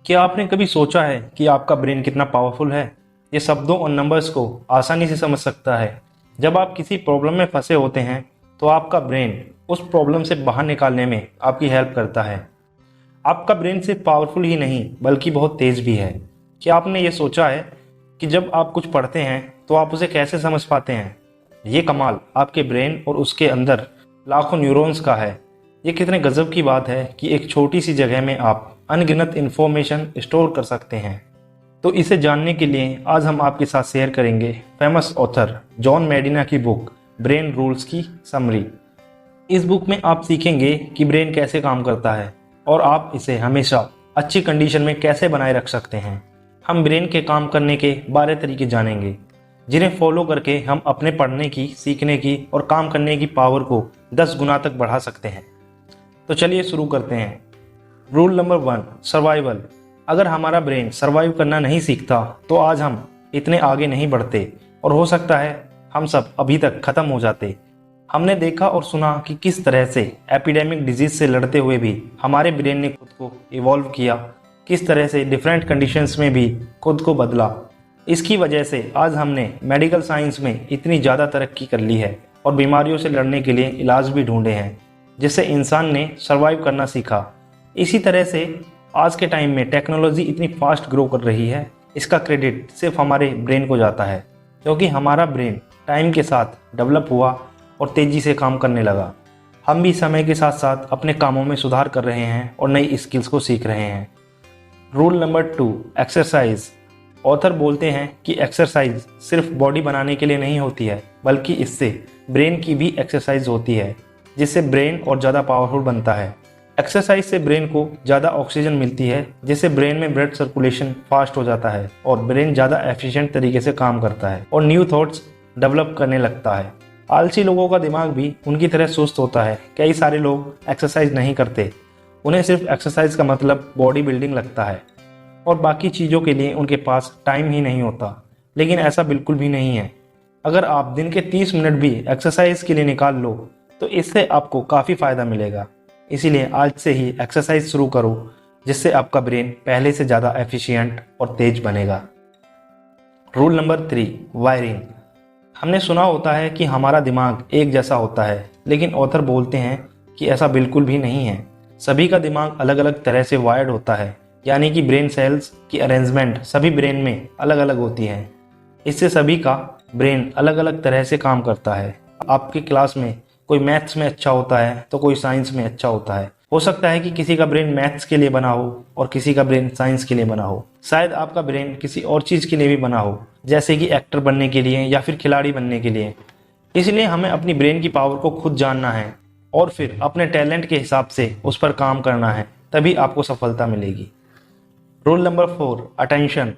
क्या आपने कभी सोचा है कि आपका ब्रेन कितना पावरफुल है? ये शब्दों और नंबर्स को आसानी से समझ सकता है। जब आप किसी प्रॉब्लम में फंसे होते हैं तो आपका ब्रेन उस प्रॉब्लम से बाहर निकालने में आपकी हेल्प करता है। आपका ब्रेन सिर्फ पावरफुल ही नहीं बल्कि बहुत तेज भी है। क्या आपने ये सोचा है कि जब आप कुछ पढ़ते हैं तो आप उसे कैसे समझ पाते हैं? ये कमाल आपके ब्रेन और उसके अंदर लाखों न्यूरॉन्स का है। ये कितने गजब की बात है कि एक छोटी सी जगह में आप अनगिनत इन्फॉर्मेशन स्टोर कर सकते हैं। तो इसे जानने के लिए आज हम आपके साथ शेयर करेंगे फेमस ऑथर जॉन मेडिना की बुक ब्रेन रूल्स की समरी। इस बुक में आप सीखेंगे कि ब्रेन कैसे काम करता है और आप इसे हमेशा अच्छी कंडीशन में कैसे बनाए रख सकते हैं। हम ब्रेन के काम करने के 12 तरीके जानेंगे जिन्हें फॉलो करके हम अपने पढ़ने की, सीखने की और काम करने की पावर को 10 गुना तक बढ़ा सकते हैं। तो चलिए शुरू करते हैं। Rule number 1, survival. अगर हमारा ब्रेन सर्वाइव करना नहीं सीखता तो आज हम इतने आगे नहीं बढ़ते और हो सकता है हम सब अभी तक खत्म हो जाते। हमने देखा और सुना कि किस तरह से एपिडेमिक डिजीज से लड़ते हुए भी हमारे ब्रेन ने खुद को इवॉल्व किया, किस तरह से डिफरेंट कंडीशंस में भी खुद को बदला। इसकी वजह से आज हमने मेडिकल साइंस में इतनी ज़्यादा तरक्की कर ली है और बीमारियों से लड़ने के लिए इलाज भी ढूंढे हैं, जिससे इंसान ने सर्वाइव करना सीखा। इसी तरह से आज के टाइम में टेक्नोलॉजी इतनी फास्ट ग्रो कर रही है, इसका क्रेडिट सिर्फ हमारे ब्रेन को जाता है, क्योंकि हमारा ब्रेन टाइम के साथ डेवलप हुआ और तेज़ी से काम करने लगा। हम भी समय के साथ साथ अपने कामों में सुधार कर रहे हैं और नई स्किल्स को सीख रहे हैं। Rule number 2, exercise. ऑथर बोलते हैं कि एक्सरसाइज सिर्फ बॉडी बनाने के लिए नहीं होती है, बल्कि इससे ब्रेन की भी एक्सरसाइज होती है, जिससे ब्रेन और ज़्यादा पावरफुल बनता है। एक्सरसाइज से ब्रेन को ज़्यादा ऑक्सीजन मिलती है, जिससे ब्रेन में ब्लड सर्कुलेशन फास्ट हो जाता है और ब्रेन ज़्यादा एफिशिएंट तरीके से काम करता है और न्यू थॉट्स डेवलप करने लगता है। आलसी लोगों का दिमाग भी उनकी तरह सुस्त होता है। कई सारे लोग एक्सरसाइज नहीं करते, उन्हें सिर्फ एक्सरसाइज का मतलब बॉडी बिल्डिंग लगता है और बाकी चीज़ों के लिए उनके पास टाइम ही नहीं होता। लेकिन ऐसा बिल्कुल भी नहीं है। अगर आप दिन के 30 मिनट भी एक्सरसाइज के लिए निकाल लो तो इससे आपको काफ़ी फ़ायदा मिलेगा। इसीलिए आज से ही एक्सरसाइज शुरू करो, जिससे आपका ब्रेन पहले से ज़्यादा एफिशिएंट और तेज बनेगा। Rule number 3, wiring. हमने सुना होता है कि हमारा दिमाग एक जैसा होता है, लेकिन ऑथर बोलते हैं कि ऐसा बिल्कुल भी नहीं है। सभी का दिमाग अलग अलग तरह से वायर्ड होता है, यानी कि ब्रेन सेल्स की अरेंजमेंट सभी ब्रेन में अलग अलग होती है। इससे सभी का ब्रेन अलग अलग तरह से काम करता है। आपकी क्लास में कोई मैथ्स में अच्छा होता है तो कोई साइंस में अच्छा होता है। हो सकता है कि किसी का ब्रेन मैथ्स के लिए बना हो और किसी का ब्रेन साइंस के लिए बना हो। शायद आपका ब्रेन किसी और चीज़ के लिए भी बना हो, जैसे कि एक्टर बनने के लिए या फिर खिलाड़ी बनने के लिए। इसलिए हमें अपनी ब्रेन की पावर को खुद जानना है और फिर अपने टैलेंट के हिसाब से उस पर काम करना है, तभी आपको सफलता मिलेगी। Rule number 4, attention.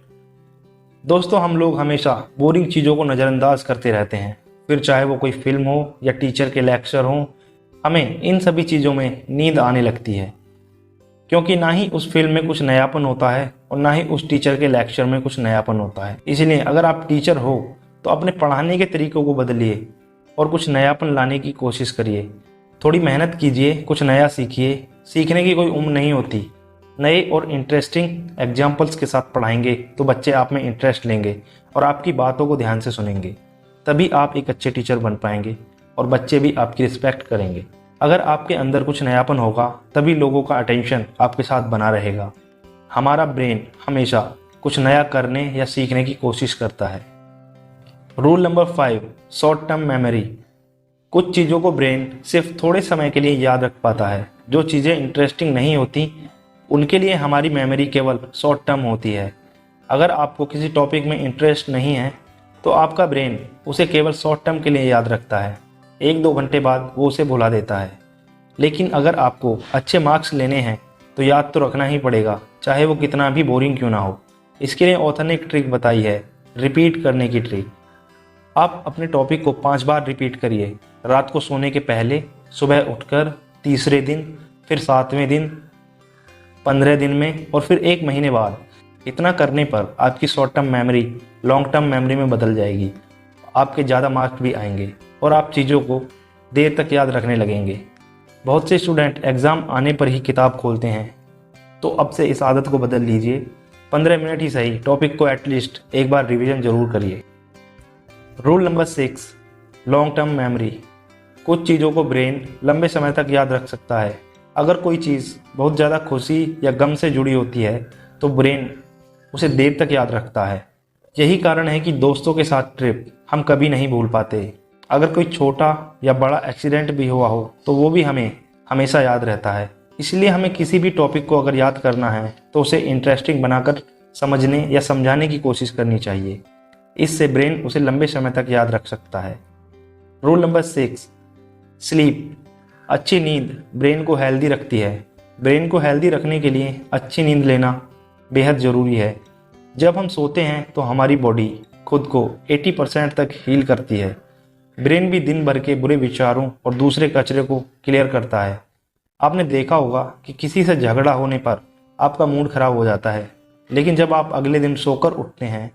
दोस्तों, हम लोग हमेशा बोरिंग चीज़ों को नज़रअंदाज करते रहते हैं, फिर चाहे वो कोई फिल्म हो या टीचर के लेक्चर हो। हमें इन सभी चीज़ों में नींद आने लगती है, क्योंकि ना ही उस फिल्म में कुछ नयापन होता है और ना ही उस टीचर के लेक्चर में कुछ नयापन होता है। इसलिए अगर आप टीचर हो तो अपने पढ़ाने के तरीकों को बदलिए और कुछ नयापन लाने की कोशिश करिए। थोड़ी मेहनत कीजिए, कुछ नया सीखिए। सीखने की कोई उम्र नहीं होती। नए और इंटरेस्टिंग एग्जाम्पल्स के साथ पढ़ाएंगे तो बच्चे आप में इंटरेस्ट लेंगे और आपकी बातों को ध्यान से सुनेंगे। तभी आप एक अच्छे टीचर बन पाएंगे और बच्चे भी आपकी रिस्पेक्ट करेंगे। अगर आपके अंदर कुछ नयापन होगा तभी लोगों का अटेंशन आपके साथ बना रहेगा। हमारा ब्रेन हमेशा कुछ नया करने या सीखने की कोशिश करता है। Rule number 5, short term memory. कुछ चीज़ों को ब्रेन सिर्फ थोड़े समय के लिए याद रख पाता है। जो चीज़ें इंटरेस्टिंग नहीं होती उनके लिए हमारी मेमोरी केवल शॉर्ट टर्म होती है। अगर आपको किसी टॉपिक में इंटरेस्ट नहीं है तो आपका ब्रेन उसे केवल शॉर्ट टर्म के लिए याद रखता है। 1-2 घंटे बाद वो उसे भुला देता है। लेकिन अगर आपको अच्छे मार्क्स लेने हैं तो याद तो रखना ही पड़ेगा, चाहे वो कितना भी बोरिंग क्यों ना हो। इसके लिए ऑथर ने एक ट्रिक बताई है, रिपीट करने की ट्रिक। आप अपने टॉपिक को 5 बार रिपीट करिए, रात को सोने के पहले, सुबह उठकर, तीसरे दिन, फिर 7वें दिन, 15 दिन में और फिर 1 महीने बाद। इतना करने पर आपकी short term memory long term memory में बदल जाएगी। आपके ज़्यादा मार्क्स भी आएंगे और आप चीज़ों को देर तक याद रखने लगेंगे। बहुत से स्टूडेंट एग्ज़ाम आने पर ही किताब खोलते हैं तो अब से इस आदत को बदल लीजिए। 15 मिनट ही सही, टॉपिक को एटलीस्ट एक बार रिवीजन जरूर करिए। Rule number 6, long term memory. कुछ चीज़ों को ब्रेन लंबे समय तक याद रख सकता है। अगर कोई चीज़ बहुत ज़्यादा खुशी या गम से जुड़ी होती है तो ब्रेन उसे देर तक याद रखता है। यही कारण है कि दोस्तों के साथ ट्रिप हम कभी नहीं भूल पाते। अगर कोई छोटा या बड़ा एक्सीडेंट भी हुआ हो तो वो भी हमें हमेशा याद रहता है। इसलिए हमें किसी भी टॉपिक को अगर याद करना है तो उसे इंटरेस्टिंग बनाकर समझने या समझाने की कोशिश करनी चाहिए। इससे ब्रेन उसे लंबे समय तक याद रख सकता है। Rule number 6, sleep. अच्छी नींद ब्रेन को हेल्दी रखती है। ब्रेन को हेल्दी रखने के लिए अच्छी नींद लेना बेहद ज़रूरी है। जब हम सोते हैं तो हमारी बॉडी खुद को 80% तक हील करती है। ब्रेन भी दिन भर के बुरे विचारों और दूसरे कचरे को क्लियर करता है। आपने देखा होगा कि किसी से झगड़ा होने पर आपका मूड खराब हो जाता है, लेकिन जब आप अगले दिन सोकर उठते हैं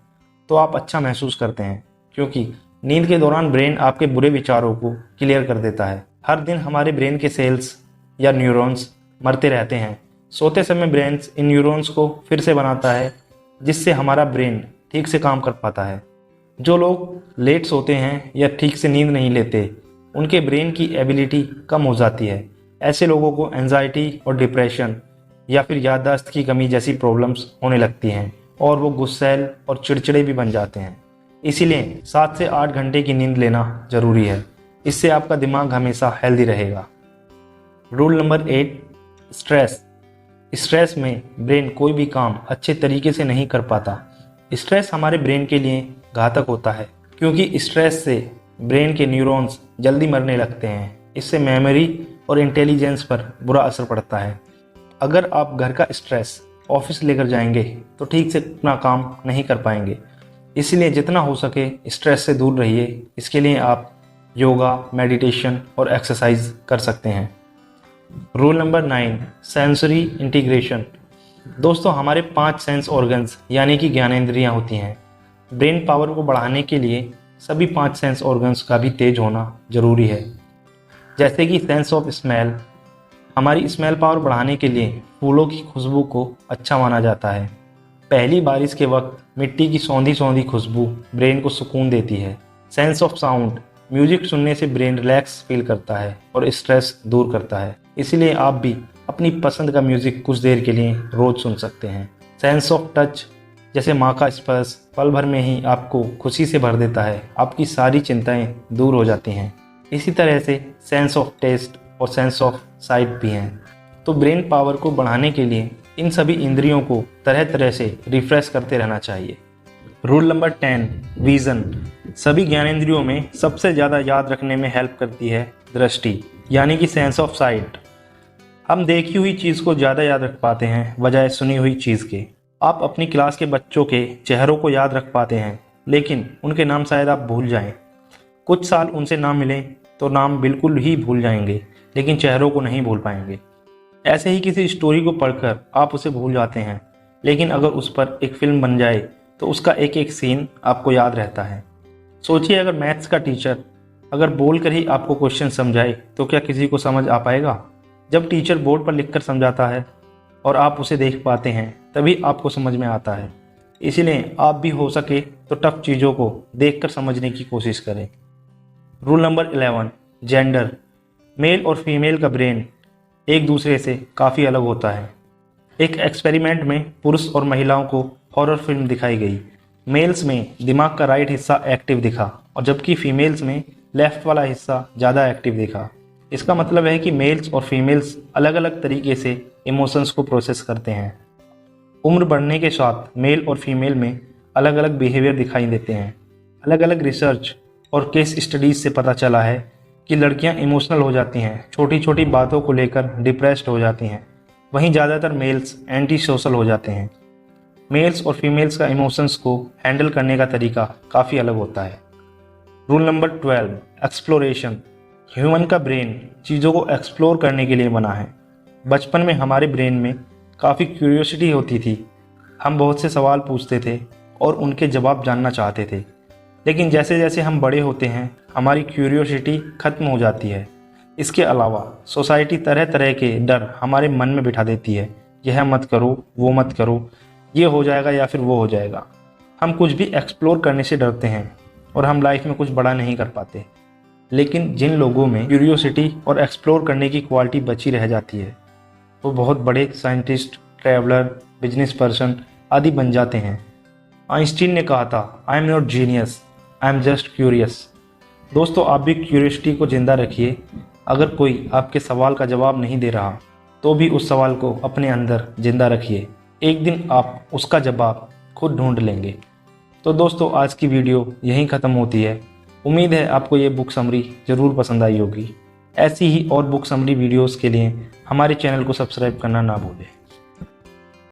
तो आप अच्छा महसूस करते हैं, क्योंकि नींद के दौरान ब्रेन आपके बुरे विचारों को क्लियर कर देता है। हर दिन हमारे ब्रेन के सेल्स या न्यूरॉन्स मरते रहते हैं। सोते समय ब्रेन इन न्यूरॉन्स को फिर से बनाता है, जिससे हमारा ब्रेन ठीक से काम कर पाता है। जो लोग लेट सोते हैं या ठीक से नींद नहीं लेते, उनके ब्रेन की एबिलिटी कम हो जाती है। ऐसे लोगों को एंजाइटी और डिप्रेशन या फिर याददाश्त की कमी जैसी प्रॉब्लम्स होने लगती हैं और वो गुस्सैल और चिड़चिड़े भी बन जाते हैं। इसीलिए 7 से 8 घंटे की नींद लेना ज़रूरी है। इससे आपका दिमाग हमेशा हेल्दी रहेगा। Rule number 8, stress. स्ट्रेस में ब्रेन कोई भी काम अच्छे तरीके से नहीं कर पाता। स्ट्रेस हमारे ब्रेन के लिए घातक होता है, क्योंकि स्ट्रेस से ब्रेन के न्यूरॉन्स जल्दी मरने लगते हैं। इससे मेमोरी और इंटेलिजेंस पर बुरा असर पड़ता है। अगर आप घर का स्ट्रेस ऑफिस लेकर जाएंगे तो ठीक से अपना काम नहीं कर पाएंगे। इसलिए जितना हो सके स्ट्रेस से दूर रहिए। इसके लिए आप योगा, मेडिटेशन और एक्सरसाइज कर सकते हैं। Rule number 9, sensory integration. दोस्तों, हमारे 5 सेंस ऑर्गन्स यानी कि ज्ञानेंद्रियां होती हैं। ब्रेन पावर को बढ़ाने के लिए सभी 5 सेंस ऑर्गन्स का भी तेज होना जरूरी है। जैसे कि सेंस ऑफ स्मेल। हमारी स्मेल पावर बढ़ाने के लिए फूलों की खुशबू को अच्छा माना जाता है। पहली बारिश के वक्त मिट्टी की सौंधी सौंधी खुशबू ब्रेन को सुकून देती है। Sense of sound. म्यूजिक सुनने से ब्रेन रिलैक्स फील करता है और स्ट्रेस दूर करता है। इसलिए आप भी अपनी पसंद का म्यूजिक कुछ देर के लिए रोज सुन सकते हैं। Sense of touch. जैसे माँ का स्पर्श पल भर में ही आपको खुशी से भर देता है। आपकी सारी चिंताएं दूर हो जाती हैं। इसी तरह से सेंस ऑफ टेस्ट और सेंस ऑफ साइट भी हैं। तो ब्रेन पावर को बढ़ाने के लिए इन सभी इंद्रियों को तरह तरह से रिफ्रेश करते रहना चाहिए। Rule number 10, vision. सभी ज्ञानेंद्रियों में सबसे ज़्यादा याद रखने में हेल्प करती है दृष्टि, यानी कि सेंस ऑफ साइट। हम देखी हुई चीज़ को ज़्यादा याद रख पाते हैं बजाय सुनी हुई चीज़ के। आप अपनी क्लास के बच्चों के चेहरों को याद रख पाते हैं, लेकिन उनके नाम शायद आप भूल जाएं। कुछ साल उनसे ना मिलें तो नाम बिल्कुल ही भूल जाएंगे, लेकिन चेहरों को नहीं भूल पाएंगे। ऐसे ही किसी स्टोरी को पढ़कर आप उसे भूल जाते हैं, लेकिन अगर उस पर एक फिल्म बन जाए तो उसका एक एक सीन आपको याद रहता है। सोचिए, अगर मैथ्स का टीचर अगर बोल कर ही आपको क्वेश्चन समझाए तो क्या किसी को समझ आ पाएगा? जब टीचर बोर्ड पर लिखकर समझाता है और आप उसे देख पाते हैं तभी आपको समझ में आता है। इसलिए आप भी हो सके तो टफ चीज़ों को देखकर समझने की कोशिश करें। Rule number 11, gender. मेल और फीमेल का ब्रेन एक दूसरे से काफ़ी अलग होता है। एक एक्सपेरिमेंट में पुरुष और महिलाओं को हॉरर फिल्म दिखाई गई। मेल्स में दिमाग का राइट हिस्सा एक्टिव दिखा और जबकि फीमेल्स में लेफ्ट वाला हिस्सा ज़्यादा एक्टिव दिखा। इसका मतलब है कि मेल्स और फीमेल्स अलग अलग तरीके से इमोशंस को प्रोसेस करते हैं। उम्र बढ़ने के साथ मेल और फीमेल में अलग अलग बिहेवियर दिखाई देते हैं। अलग अलग रिसर्च और केस स्टडीज से पता चला है कि लड़कियां इमोशनल हो जाती हैं, छोटी छोटी बातों को लेकर डिप्रेस्ड हो जाती हैं। वहीं ज़्यादातर मेल्स एंटी सोशल हो जाते हैं। मेल्स और फीमेल्स का इमोशंस को हैंडल करने का तरीका काफ़ी अलग होता है। Rule number 12, exploration. ह्यूमन का ब्रेन चीज़ों को एक्सप्लोर करने के लिए बना है। बचपन में हमारे ब्रेन में काफ़ी क्यूरियोसिटी होती थी। हम बहुत से सवाल पूछते थे और उनके जवाब जानना चाहते थे। लेकिन जैसे जैसे हम बड़े होते हैं हमारी क्यूरियोसिटी ख़त्म हो जाती है। इसके अलावा सोसाइटी तरह तरह के डर हमारे मन में बिठा देती है, यह मत करो, वो मत करो, ये हो जाएगा या फिर वो हो जाएगा। हम कुछ भी एक्सप्लोर करने से डरते हैं और हम लाइफ में कुछ बड़ा नहीं कर पाते। लेकिन जिन लोगों में क्यूरियोसिटी और एक्सप्लोर करने की क्वालिटी बची रह जाती है वो बहुत बड़े साइंटिस्ट, ट्रैवलर, बिजनेस पर्सन आदि बन जाते हैं। आइंस्टीन ने कहा था, I am not genius, I am just curious. दोस्तों, आप भी क्यूरियोसिटी को जिंदा रखिए। अगर कोई आपके सवाल का जवाब नहीं दे रहा तो भी उस सवाल को अपने अंदर जिंदा रखिए। एक दिन आप उसका जवाब खुद ढूंढ लेंगे। तो दोस्तों, आज की वीडियो यहीं ख़त्म होती है। उम्मीद है आपको ये बुक समरी ज़रूर पसंद आई होगी। ऐसी ही और बुक समरी वीडियोस के लिए हमारे चैनल को सब्सक्राइब करना ना भूलें।